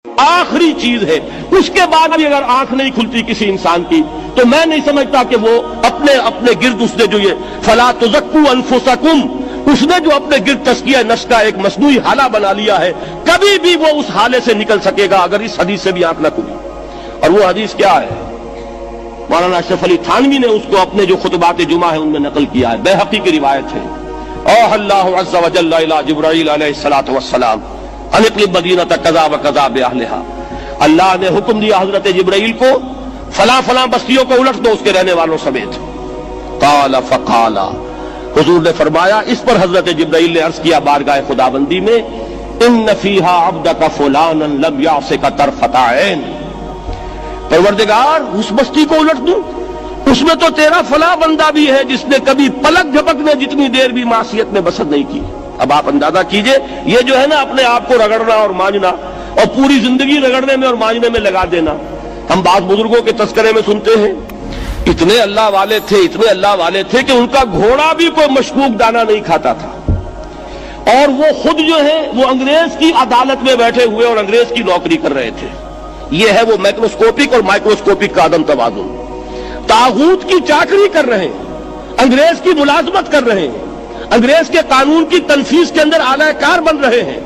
آخری چیز ہے، اس کے بعد بھی اگر آنکھ نہیں کھلتی کسی انسان کی تو میں نہیں سمجھتا کہ وہ اپنے گرد اس نے جو یہ فلا تزکوا انفسکم، اس نے جو اپنے گرد تزکیہ نفس کا ایک مصنوعی حالہ بنا لیا ہے، کبھی بھی وہ اس حالے سے نکل سکے گا اگر اس حدیث سے بھی آنکھ نہ کھلی۔ اور وہ حدیث کیا ہے؟ مولانا اشرف علی تھانوی نے اس کو اپنے جو خطبات جمعہ ہیں ان میں نقل کیا ہے، بیہقی کی روایت ہے۔ اوحى اللہ عز وجل الی جبرائیل علیہ الصلوۃ والسلام ان اقلب مدینۃ کذا وکذا باہلھا، اللہ نے حکم دیا حضرت جبرائیل کو فلاں فلاں بستیوں کو الٹ دو اس کے رہنے والوں سمیت۔ قال فقال، حضور نے فرمایا، اس پر حضرت جبرائیل نے عرض کیا بارگاہ خداوندی میں، ان فیہا عبدک فلانا لم یعصک طرفۃ عین، پروردگار اس بستی کو الٹ دوں، اس میں تو تیرا فلاں بندہ بھی ہے جس نے کبھی پلک جھپکنے جتنی دیر بھی معصیت میں بسر نہیں کی۔ اب آپ اندازہ کیجئے، یہ جو ہے نا اپنے آپ کو رگڑنا اور مانجنا اور پوری زندگی رگڑنے میں اور مانجنے میں لگا دینا۔ ہم بعض بزرگوں کے تذکرے میں سنتے ہیں اتنے اللہ والے تھے کہ ان کا گھوڑا بھی کوئی مشکوک دانہ نہیں کھاتا تھا، اور وہ خود جو ہے وہ انگریز کی عدالت میں بیٹھے ہوئے اور انگریز کی نوکری کر رہے تھے۔ یہ ہے وہ میکروسکوپک اور مائکروسکوپک کا عدم توازن۔ طاغوت کی چاکری کر رہے ہیں، انگریز کی ملازمت کر رہے ہیں، انگریز کے قانون کی تنفیذ کے اندر اعلی کار بن رہے ہیں،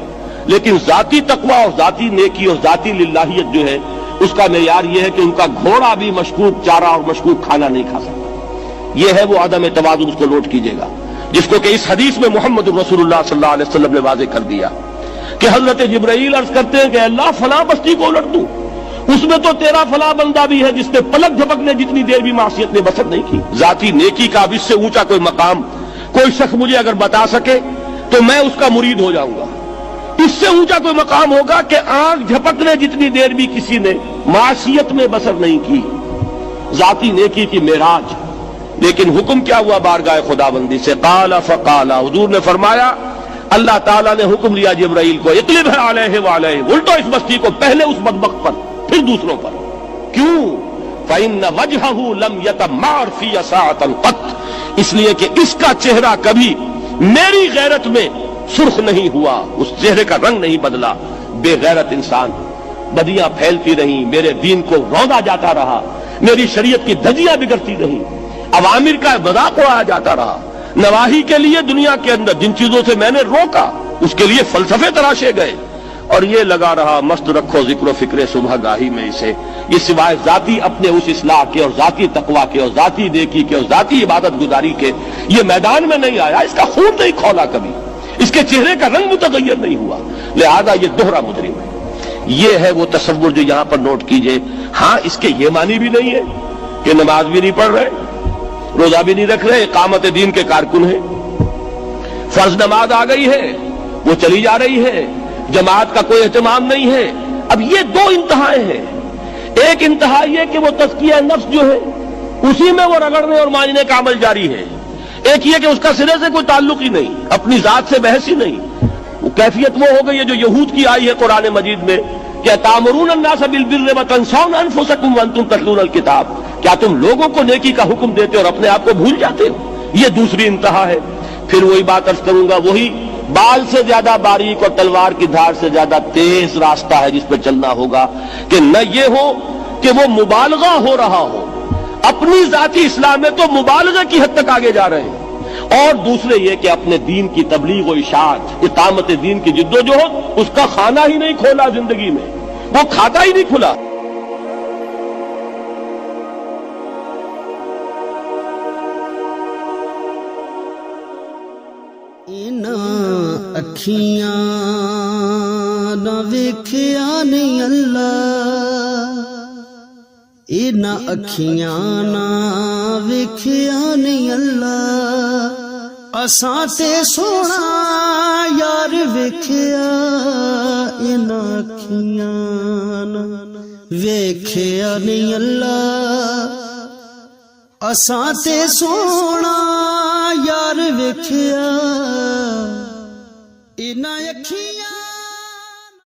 لیکن ذاتی تقوی اور ذاتی نیکی اور ذاتی للہیت جو ہے اس کا معیار یہ ہے کہ ان کا گھوڑا بھی مشکوک چارہ اور مشکوک کھانا نہیں کھا سکتا۔ یہ ہے وہ عدم توازن، اس کو نوٹ کیجئے گا، جس کو کہ اس حدیث میں محمد رسول اللہ صلی اللہ علیہ وسلم نے واضح کر دیا کہ حضرت جبرائیل عرض کرتے ہیں کہ اللہ فلاں بستی کو الٹ دوں، اس میں تو تیرا فلاں بندہ بھی ہے جس نے پلک جھپکنے جتنی دیر بھی معصیت میں بسر نہیں کی۔ ذاتی نیکی کا اب اس سے اونچا کوئی مقام کوئی شخص مجھے اگر بتا سکے تو میں اس کا مرید ہو جاؤں گا۔ اس سے اونچا کوئی مقام ہوگا کہ آنکھ جھپکنے جتنی دیر بھی کسی نے معصیت میں بسر نہیں کی، ذاتی نیکی کی معراج۔ لیکن حکم کیا ہوا بارگاہ خداوندی سے؟ قال فقال، حضور نے فرمایا، اللہ تعالیٰ نے حکم دیا جبرائیل کو، اقلب علیہ وعلیہ، الٹو اس بستی کو، پہلے اس بدبخت پر پھر دوسروں پر۔ کیوں؟ فإن وجہہ لم یتمار فی ساعۃ قط، اس لیے کہ اس کا چہرہ کبھی میری غیرت میں سرخ نہیں ہوا، اس چہرے کا رنگ نہیں بدلا۔ بے غیرت انسان، بدیاں پھیلتی رہیں، میرے دین کو روندا جاتا رہا، میری شریعت کی دھجیاں بگڑتی رہیں، عوامر کا مذاق اڑایا جاتا رہا، نواہی کے لیے دنیا کے اندر جن چیزوں سے میں نے روکا اس کے لیے فلسفے تراشے گئے، اور یہ لگا رہا مست رکھو ذکر و فکر صبح گاہی میں اسے، یہ سوائے ذاتی اپنے اس اصلاح کے اور ذاتی تقوی کے اور ذاتی نیکی کے اور ذاتی عبادت گزاری کے یہ میدان میں نہیں آیا، اس کا خون نہیں کھولا کبھی، اس کے چہرے کا رنگ متغیر نہیں ہوا، لہذا یہ دوہرا مجرم ہے۔ یہ ہے وہ تصور جو یہاں پر نوٹ کیجئے۔ ہاں، اس کے یہ معنی بھی نہیں ہے کہ نماز بھی نہیں پڑھ رہے، روزہ بھی نہیں رکھ رہے، اقامت دین کے کارکن ہیں، فرض نماز آ گئی ہے وہ چلی جا رہی ہے، جماعت کا کوئی اہتمام نہیں ہے۔ اب یہ دو انتہائیں ہیں، ایک انتہا یہ کہ وہ تزکیہ نفس جو ہے اسی میں وہ رگڑنے اور مانجنے کا عمل جاری ہے، ایک یہ کہ اس کا سرے سے کوئی تعلق ہی نہیں، اپنی ذات سے بحث ہی نہیں۔ وہ کیفیت وہ ہو گئی ہے جو یہود کی آئی ہے قرآن مجید میں کہ تامرون الناس بالبر وتنسون انفسکم وانتم تتلون الکتاب، کیا تم لوگوں کو نیکی کا حکم دیتے اور اپنے آپ کو بھول جاتے ہو؟ یہ دوسری انتہا ہے۔ پھر وہی بات عرض کروں گا، وہی بال سے زیادہ باریک اور تلوار کی دھار سے زیادہ تیز راستہ ہے جس پہ چلنا ہوگا، کہ نہ یہ ہو کہ وہ مبالغہ ہو رہا ہو، اپنی ذاتی اصلاح میں تو مبالغہ کی حد تک آگے جا رہے ہیں، اور دوسرے یہ کہ اپنے دین کی تبلیغ و اشاعت، اقامت دین کی جد و جہد، اس کا کھانا ہی نہیں کھولا زندگی میں، وہ کھاتا ہی نہیں کھلا۔ اکھیاں نہ ویکھیا نہیں اللہ، اینا اکھیاں نہ ویکھیا نہیں اللہ، اساں تے سونا یار ویکھیا، اینا اکھیاں نہ ویکھیا نہیں اللہ، اساں تے سونا یار ویکھیا، اینا اکھیاں